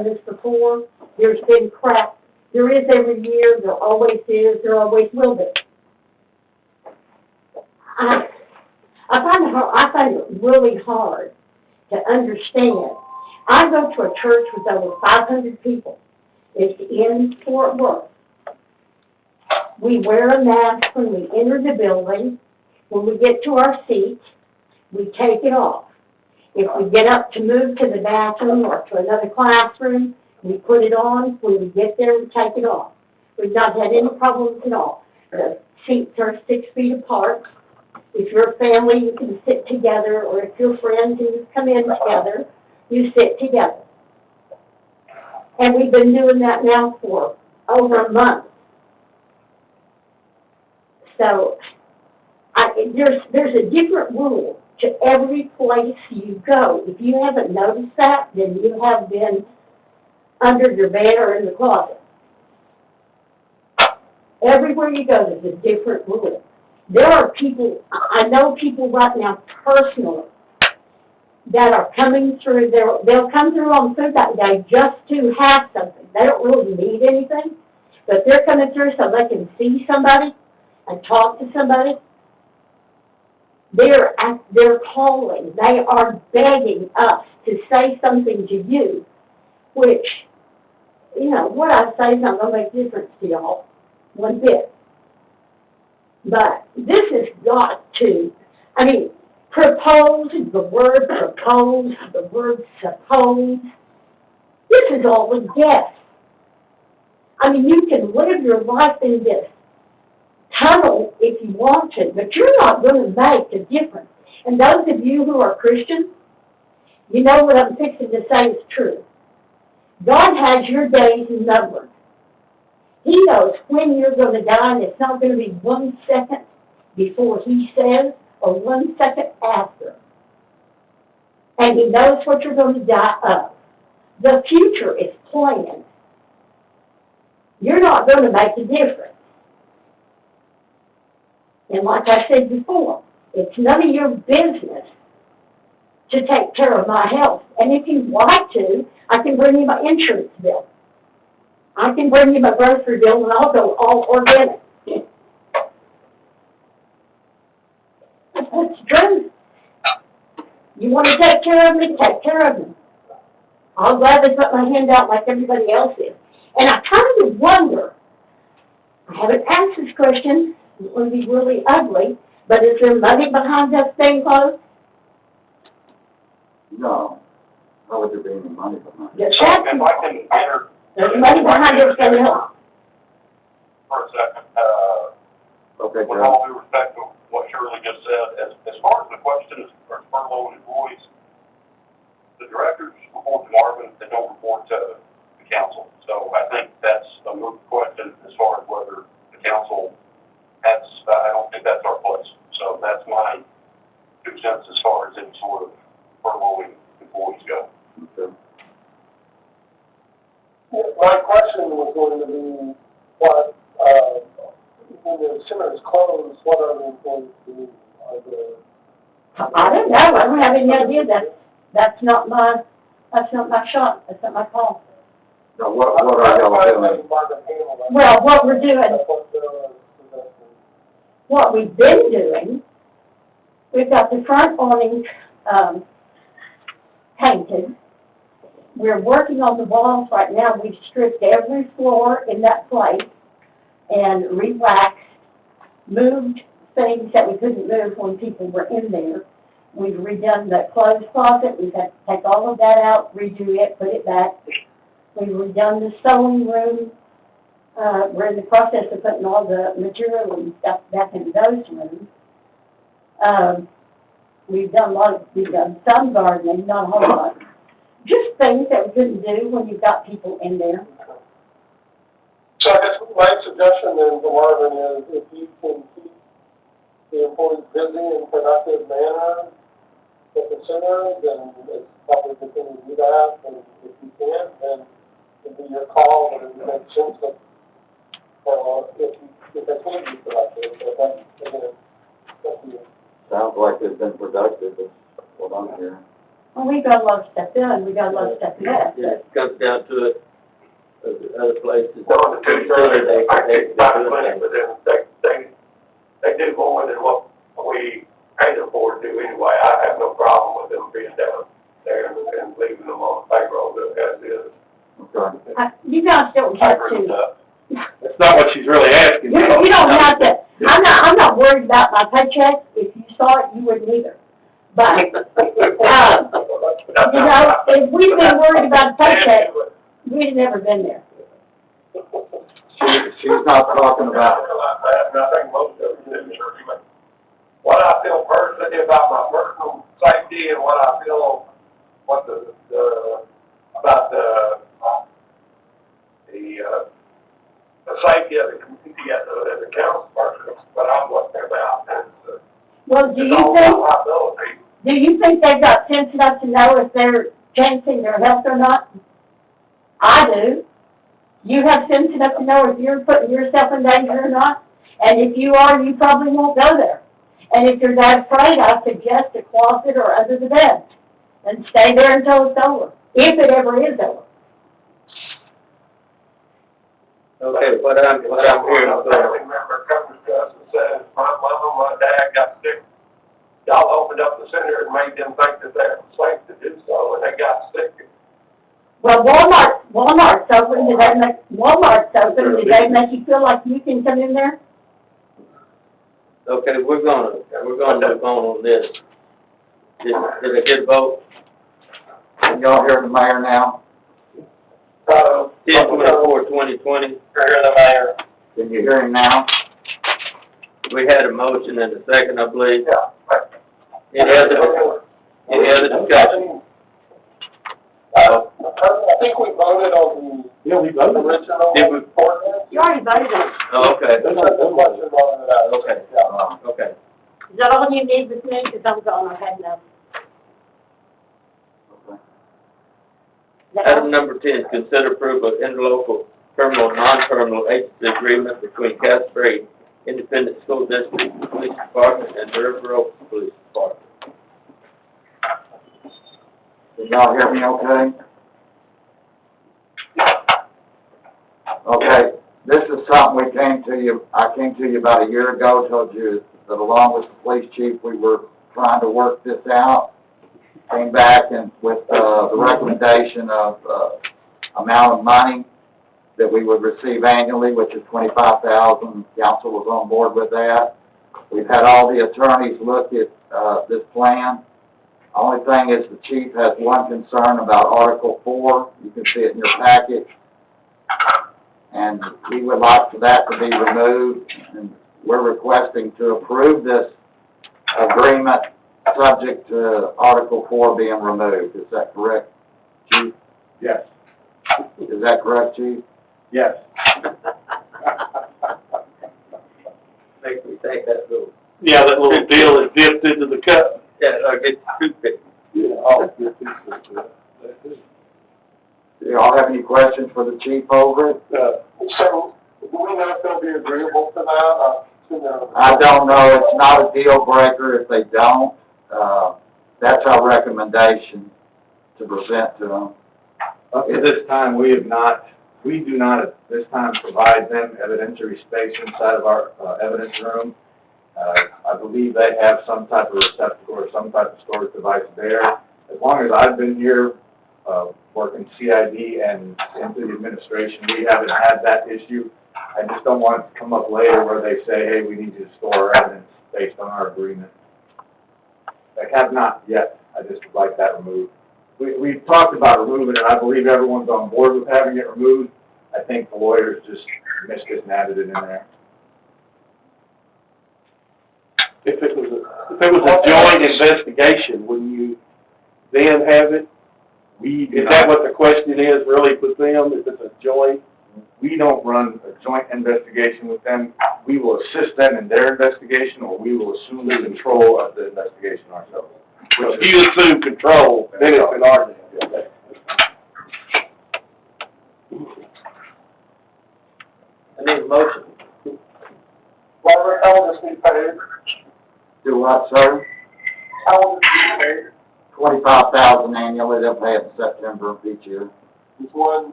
this before, there's been crap. There is every year, there always is, there always will be. I find it really hard to understand. I go to a church with over 500 people. It's in Fort Worth. We wear a mask when we enter the building. When we get to our seats, we take it off. If we get up to move to the bathroom or to another classroom, we put it on. When we get there, we take it off. We've not had any problems at all. The seats are 6 feet apart. If you're a family, you can sit together, or if you're friends and you come in together, you sit together. And we've been doing that now for over a month. So there's a different rule to every place you go. If you haven't noticed that, then you have been under your bed or in the closet. Everywhere you go, there's a different rule. There are people, I know people right now personally that are coming through, they'll come through on food that day just to have something. They don't really need anything, but they're coming through so they can see somebody and talk to somebody. They're calling, they are begging us to say something to you, which, you know, what I say is not going to make a difference to y'all, one bit. But this has got to, I mean, propose, the word propose, the word suppose, this is all a guess. I mean, you can live your life in this tunnel if you want to, but you're not going to make a difference. And those of you who are Christians, you know what I'm fixing to say is true. God has your days numbered. He knows when you're going to die, and it's not going to be 1 second before He says or 1 second after. And He knows what you're going to die of. The future is planned. You're not going to make a difference. And like I said before, it's none of your business to take care of my health. And if you'd like to, I can bring you my insurance bill. I can bring you my grocery bill, and I'll go all organic. That's true. You want to take care of me? Take care of me. I'll gladly put my hand out like everybody else is. And I kind of wonder, I haven't asked this question, it would be really ugly, but is there money behind us staying closed? No. How would there be any money behind it? Yes, If I can enter. there's money behind us staying closed. For a second, Okay, with Joe. all due respect to what Shirley just said, as far as the question for furloughed employees, the directors report to Marvin, they don't report to the council. So I think that's a moot question as far as whether the council has, I don't think that's our place. So that's my 2 cents as far as any sort of furloughing employees go. Okay. My question was going to be, what, when the center is closed, what are the employees doing? I don't know. I don't have any idea. That's not my shot. That's not my call. Now, what are y'all doing? Well, what we're doing, what we've been doing, we've got the front awning painted. We're working on the walls right now. We've stripped every floor in that place and re-waxed, moved things that we couldn't move when people were in there. We've redone the clothes closet. We've had to take all of that out, redo it, put it back. We've redone the sewing room. We're in the process of putting all the material and stuff back in those rooms. We've done some gardening, not a whole lot. Just things that we couldn't do when you've got people in there. So I guess my suggestion then to Marvin is if you can keep the employees busy in a productive manner at the center, then it's probably the thing to do that. And if you can't, then it'd be your call, but it would make sense that, if they can't be productive, but that's, again, up to you. Sounds like it's been productive, is what I'm hearing. Well, we we got a lot of stuff done, we got a lot of stuff left. Yeah, it comes down to it, other places. Well, the two things, I think about the money, but then they do more than what we can't afford to anyway. I have no problem with them being down there and leaving them on the payroll as is. Okay. You guys don't I have agree with to, that. That's not what she's really asking. you don't have to, I'm not worried about my paycheck. If you saw it, you wouldn't either. But, you know, if we'd been worried about a paycheck, we'd never been there. She's not talking about, And I think most of them do. What I feel personally about my personal safety and what I feel, what about the safety of the community as a council person, what I'm looking about. And, Well, do it's you all think, about liability. do you think they've got sense enough to know if they're chancing their health or not? I do. You have sense enough to know if you're putting yourself in danger or not? And if you are, you probably won't go there. And if you're that afraid, I suggest a closet or under the bed. And stay there until it's over, if it ever is over. Okay, what I'm hearing, A family member comes to us and says, my mom, my dad got sick. Y'all opened up the center and made them think that they were safe to do so, and they got sick. Well, Walmart's open, Walmart's open, do they make you feel like you can come in there? okay, we're gonna move on this. Did I get a vote? can y'all hear the mayor now? 10/24/2020, You're the mayor. Can you hear him now? we had a motion and a second, I believe. Yeah. Any other discussion? I think we voted on Yeah, we the voted. original Did we? ordinance. You already voted on it. Oh, okay, There's no question on that. okay, Yeah. okay. Is that all you need with me? Because I'm going, I had enough. Okay. Is that all? Item number 10, consider approval of interlocal terminal, non-terminal agency agreement between Casper Independent School District, Police Department, and Riverville Police Department. Can y'all hear me okay? Okay, this is something I came to you about a year ago, told you that along with the police chief, we were trying to work this out. Came back and with, the recommendation of, amount of money that we would receive annually, which is $25,000. Council was on board with that. We've had all the attorneys look at, this plan. Only thing is the chief has one concern about Article 4. You can see it in your packet. And he would like for that to be removed. And we're requesting to approve this agreement subject to Article 4 being removed. Is that correct, Chief? Yes, Is that correct, Chief? yes. Make me take that little, Yeah, that little deal is dipped into the cup. yeah, or get the toothpick. Yeah, oh, good. Do y'all have any questions for the chief over it? So, do we know if they'll be agreeable to that? I don't know. It's not a deal breaker if they don't. That's our recommendation to present to them. Up to this time, we do not at this time provide them evidentiary space inside of our evidence room. I believe they have some type of receptacle or some type of storage device there. As long as I've been here, working CID and into the administration, we haven't had that issue. I just don't want it to come up later where they say, hey, we need you to store our evidence based on our agreement. They have not yet. I just would like that removed. We've talked about removing it. I believe everyone's on board with having it removed. I think the lawyers just missed it and added it in there. If it was a joint investigation, will you then have it? Is that what the question is really with them, if it's a joint? We don't run a joint investigation with them. We will assist them in their investigation, or we will assume the control of the investigation ourselves. So if you assume control, then it's an argument. I need a motion. Robert, how will this be paid? Do what, sir? How will this be paid? $25,000 annually, they'll pay it in September of each year. Is one